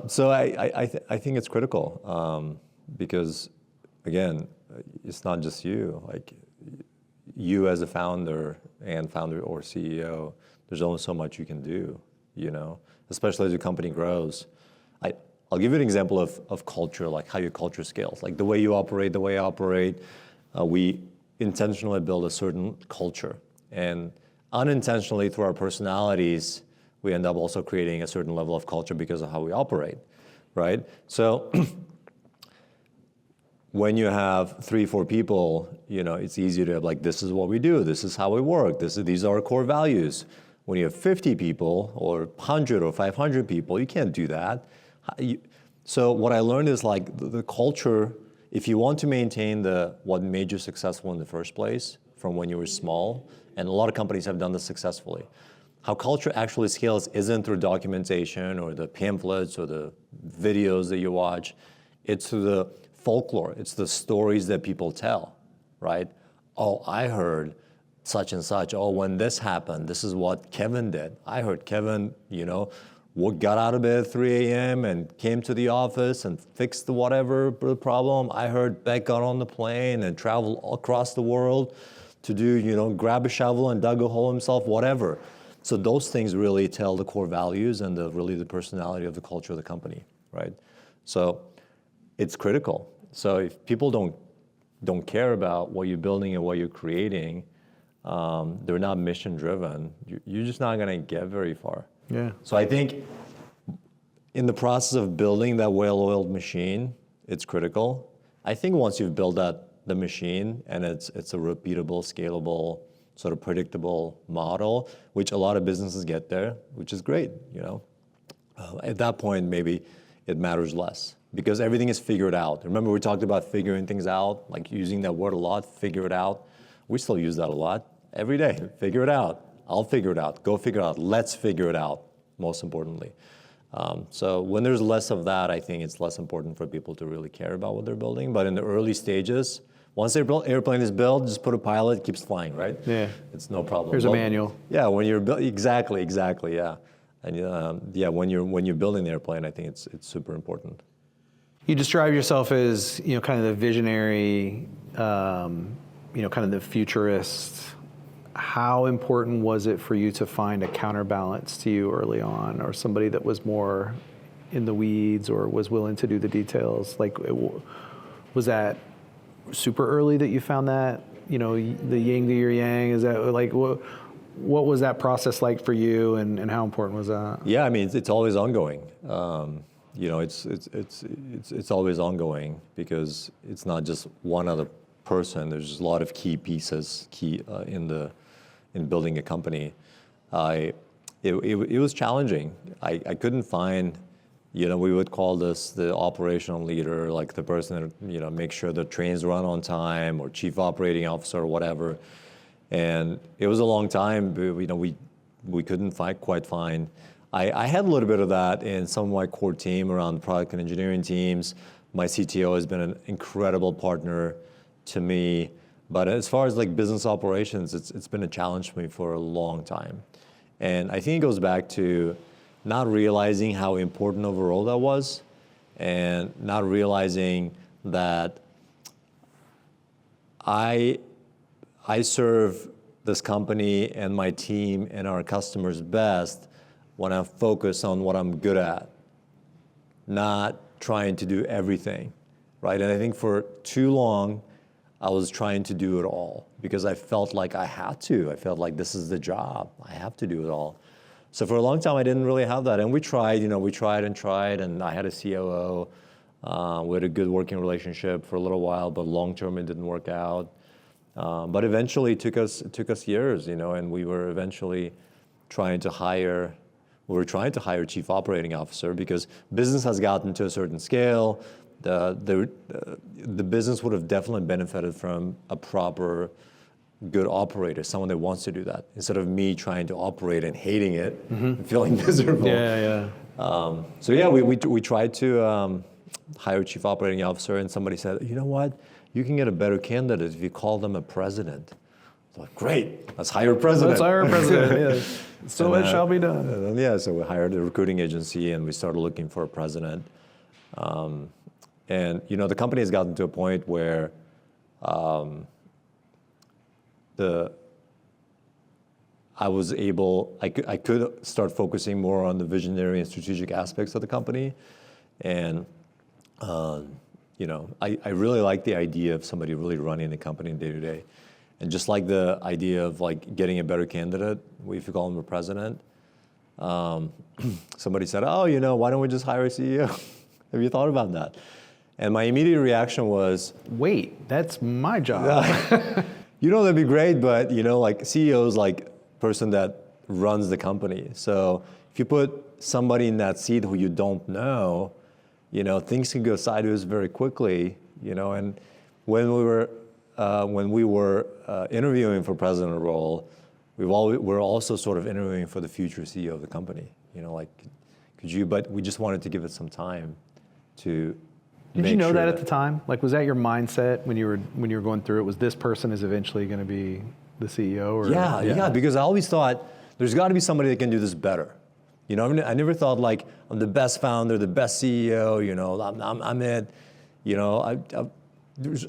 So I think it's critical because, again, it's not just you. Like, you as a founder or CEO, there's only so much you can do, especially as your company grows. I'll give you an example of culture, like how your culture scales. Like the way you operate, the way I operate, we intentionally build a certain culture. And unintentionally, through our personalities, we end up also creating a certain level of culture because of how we operate. right? So when you have 3-4 people, it's easy to have like, this is what we do, this is how we work, these are our core values. When you have 50 people or 100 or 500 people, you can't do that. So what I learned is like the culture, if you want to maintain what made you successful in the first place from when you were small, and a lot of companies have done this successfully, how culture actually scales isn't through documentation or the pamphlets or the videos that you watch. It's through the folklore. It's the stories that people tell, right? Oh, I heard such and such. Oh, when this happened, this is what Kevin did. I heard Kevin, got out of bed at 3 a.m. and came to the office and fixed whatever problem. I heard Beck got on the plane and traveled across the world to do, grab a shovel and dug a hole himself, whatever. So those things really tell the core values and really the personality of the culture of the company, right? So it's critical. So if people don't care about what you're building and what you're creating, they're not mission driven, you're just not gonna get very far. Yeah. So I think in the process of building that well-oiled machine, it's critical. I think once you've built the machine and it's a repeatable, scalable, sort of predictable model, which a lot of businesses get there, which is great, at that point, maybe it matters less because everything is figured out. Remember we talked about figuring things out, like using that word a lot, figure it out. We still use that a lot every day, figure it out. I'll figure it out, go figure it out, let's figure it out, most importantly. So when there's less of that, I think it's less important for people to really care about what they're building. But in the early stages, once the airplane is built, just put a pilot, it keeps flying, right? Yeah. It's no problem. There's a manual. Yeah, when you're exactly, yeah. And when you're building the airplane, I think it's super important. You describe yourself as, kind of the visionary, kind of the futurist. How important was it for you to find a counterbalance to you early on, or somebody that was more in the weeds or was willing to do the details? Like, was that super early that you found that, the yin to your yang? Is that like, what was that process like for you, and how important was that? Yeah, I mean, it's always ongoing. It's always ongoing because it's not just one other person. There's a lot of key pieces in building a company. It was challenging. I couldn't find, we would call this the operational leader, like the person that, make sure the trains run on time, or chief operating officer or whatever. And it was a long time, we couldn't quite find. I had a little bit of that in some of my core team around product and engineering teams. My CTO has been an incredible partner to me. But as far as like business operations, it's been a challenge for me for a long time. And I think it goes back to not realizing how important of a role that was, and not realizing that I serve this company and my team and our customers best when I'm focused on what I'm good at, not trying to do everything, right? And I think for too long, I was trying to do it all because I felt like I had to. I felt like this is the job. I have to do it all. So for a long time, I didn't really have that. And we tried, and I had a COO. We had a good working relationship for a little while, but long term, it didn't work out. But eventually, it took us years, and we were eventually trying to hire a chief operating officer because business has gotten to a certain scale. The business would have definitely benefited from a proper, good operator, someone that wants to do that, instead of me trying to operate and hating it, and feeling miserable. Yeah. We tried to hire a chief operating officer, and somebody said, you know what, you can get a better candidate if you call them a president. I was like, great, let's hire a president. Let's hire a president, yeah. So it shall be done. So we hired a recruiting agency, and we started looking for a president. And the company has gotten to a point where I could start focusing more on the visionary and strategic aspects of the company, and I really like the idea of somebody really running the company day to day, and just like the idea of like getting a better candidate, if you call him a president. Somebody said, why don't we just hire a CEO? Have you thought about that? And my immediate reaction was, wait, that's my job. that'd be great, but like CEO is like person that runs the company. So if you put somebody in that seat who you don't know, things can go sideways very quickly. And when we were interviewing for president role, we're also sort of interviewing for the future CEO of the company. But we just wanted to give it some time to. Did you know that at the time? Like, was that your mindset when you were going through it? Was this person is eventually going to be the CEO? Or yeah, because I always thought there's got to be somebody that can do this better. I never thought like I'm the best founder, the best CEO. I'm it.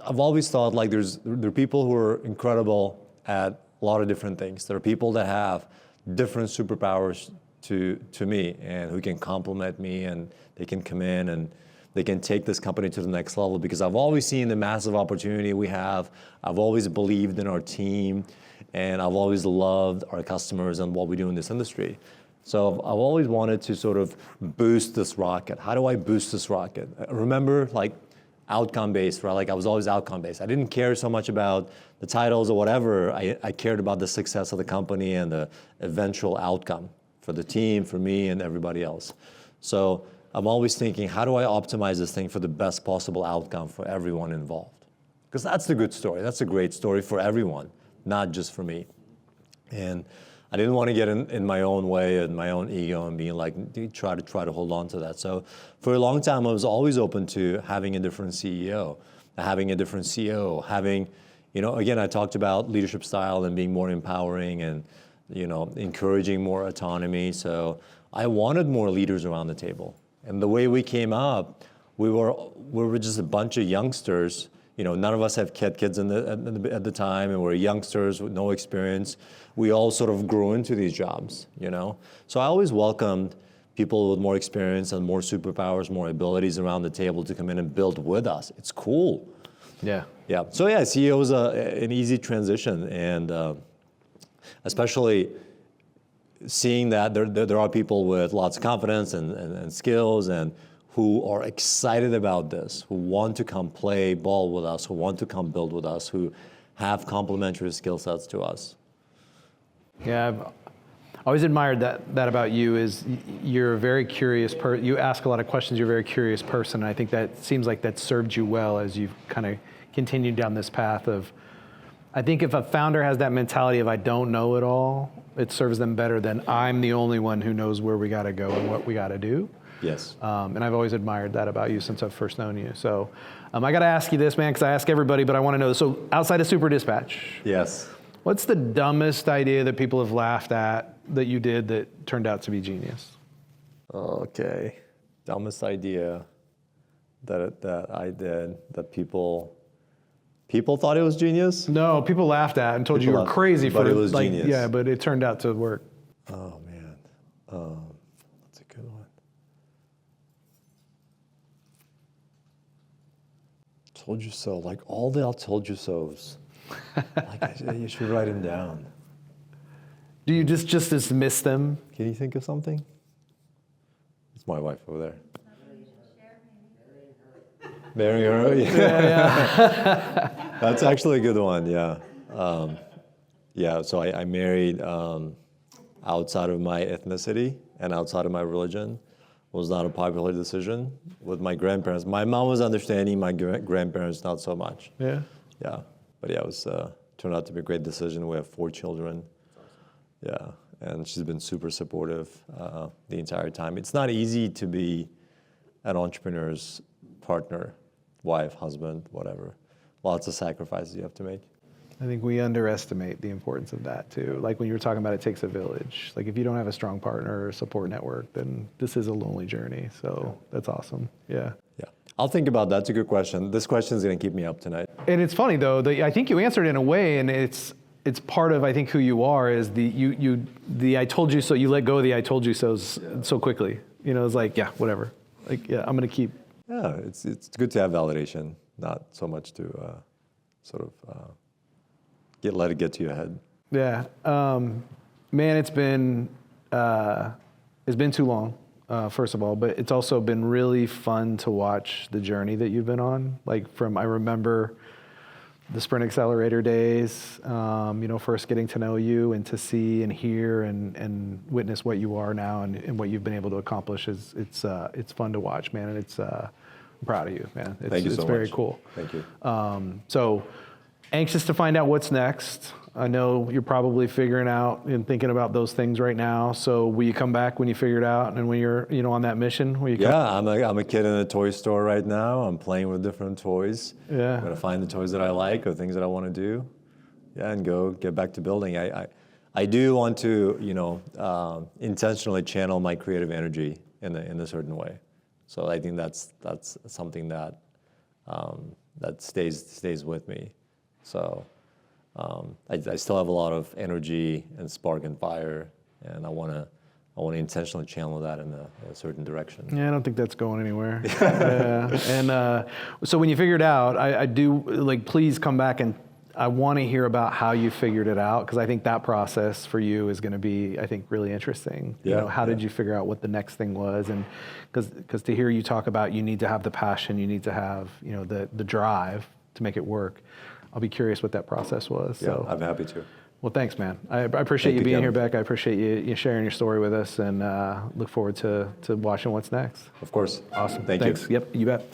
I've always thought like there are people who are incredible at a lot of different things. There are people that have different superpowers to me and who can complement me, and they can come in and they can take this company to the next level, because I've always seen the massive opportunity we have. I've always believed in our team, and I've always loved our customers and what we do in this industry. So I've always wanted to sort of boost this rocket. How do I boost this rocket? Remember, like, outcome-based, right? Like, I was always outcome-based. I didn't care so much about the titles or whatever. I cared about the success of the company and the eventual outcome for the team, for me, and everybody else. So I'm always thinking, how do I optimize this thing for the best possible outcome for everyone involved? Because that's the good story. That's a great story for everyone, not just for me. And I didn't want to get in my own way and my own ego and being like, try to hold on to that. So for a long time, I was always open to having a different CEO, having a different COO, having, again, I talked about leadership style and being more empowering and, encouraging more autonomy. So I wanted more leaders around the table. And the way we came up, we were just a bunch of youngsters. None of us have kids at the time, and we're youngsters with no experience. We all sort of grew into these jobs, So I always welcomed people with more experience and more superpowers, more abilities around the table to come in and build with us. It's cool. Yeah. Yeah. So yeah, CEO is an easy transition, and especially seeing that there are people with lots of confidence and skills and who are excited about this, who want to come play ball with us, who want to come build with us, who have complementary skill sets to us. Yeah, I've always admired that about you. Is you're a very curious person. You ask a lot of questions. You're a very curious person. And I think that seems like that served you well as you've kind of continued down this path of. I think if a founder has that mentality of I don't know it all, it serves them better than I'm the only one who knows where we got to go and what we got to do. Yes. And I've always admired that about you since I've first known you. So I got to ask you this, man, because I ask everybody, but I want to know. So outside of Super Dispatch, yes. What's the dumbest idea that people have laughed at that you did that turned out to be genius? Okay. Dumbest idea that I did that people thought it was genius? No, people laughed at and told you were crazy for it. But it was genius. Yeah, but it turned out to work. Oh, man. That's a good one. Told you so. Like all the told you so's. Like you should write them down. Do you just dismiss them? Can you think of something? It's my wife over there. Marrying her? Yeah. That's actually a good one, yeah. So I married outside of my ethnicity and outside of my religion. Was not a popular decision with my grandparents. My mom was understanding, my grandparents not so much. Yeah. Yeah, but yeah, it was turned out to be a great decision. We have 4 children. Yeah, and she's been super supportive the entire time. It's not easy to be an entrepreneur's partner, wife, husband, whatever. Lots of sacrifices you have to make. I think we underestimate the importance of that too. Like when you were talking about it takes a village. Like if you don't have a strong partner or support network, then this is a lonely journey. So that's awesome. Yeah. Yeah. I'll think about that. That's a good question. This question is going to keep me up tonight. And it's funny though, that I think you answered in a way, and it's part of I think who you are is the I told you so. You let go of the I told you so quickly. It's like, yeah, whatever. Like, yeah, I'm going to keep. Yeah, it's good to have validation, not so much to let it get to your head. Yeah, man, it's been too long. first of all, but it's also been really fun to watch the journey that you've been on. Like I remember the Sprint Accelerator days, first getting to know you and to see and hear and witness what you are now and what you've been able to accomplish it's fun to watch, man. And I'm proud of you, man. Thank you so much. It's very cool. Thank you. So anxious to find out what's next. I know you're probably figuring out and thinking about those things right now. So will you come back when you figure it out and when you're, on that mission? Will you come? Yeah, I'm a kid in a toy store right now. I'm playing with different toys. Yeah. I'm gonna find the toys that I like or things that I want to do. Yeah, and go get back to building. I do want to, intentionally channel my creative energy in a certain way. So I think that's something that that stays with me. So. I still have a lot of energy and spark and fire, and I want to intentionally channel that in a certain direction. Yeah, I don't think that's going anywhere. And so when you figure it out, I do, please come back and I want to hear about how you figured it out, because I think that process for you is going to be, I think, really interesting. Yeah, How did you figure out what the next thing was? And because to hear you talk about you need to have the passion, you need to have, the drive to make it work. I'll be curious what that process was. Yeah, so I'm happy to. Well, thanks, man. I appreciate you being here, Beck. I appreciate you sharing your story with us, and look forward to watching what's next. Of course. Awesome. Thanks. Yep, you bet.